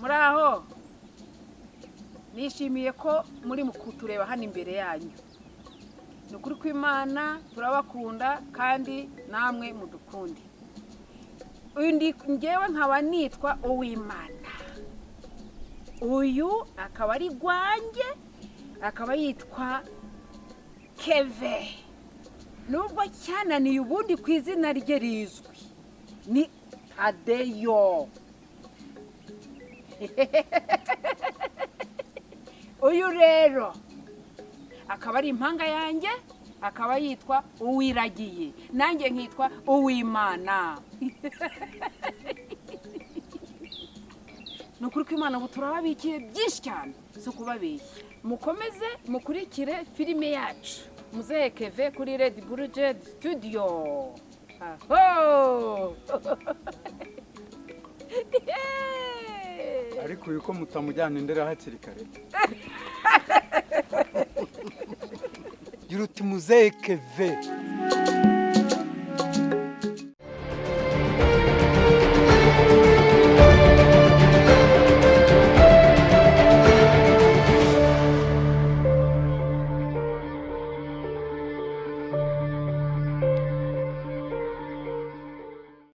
muraho nishimiye ko muri mukutureba hano imbere yanyu. Ni ukuri kw'Imana turabakunda kandi namwe mudukunde. Ngewe nkaba nitwa Uwimana. Uyu akaba ari Gwange, akaba yitwa Keve. Nubwo cyananiye ubundi ku izina rye rizwi ni Tadeyo. Uyu rero akaba ari impanga yanjye, akaba yitwa Uwiragiye, nanjye nkitwa Uwimana. Nukuri kw'Imana ubu turababikiye byinshi cyane, si ukubabeshya. Mukomeze mukurikire filime yacu Muzehe Keve kuri Red Bull Jet Studio. Aho! Ariko yuko mutamujyana indera hakiri kare. Gira uti Muzehe Keve.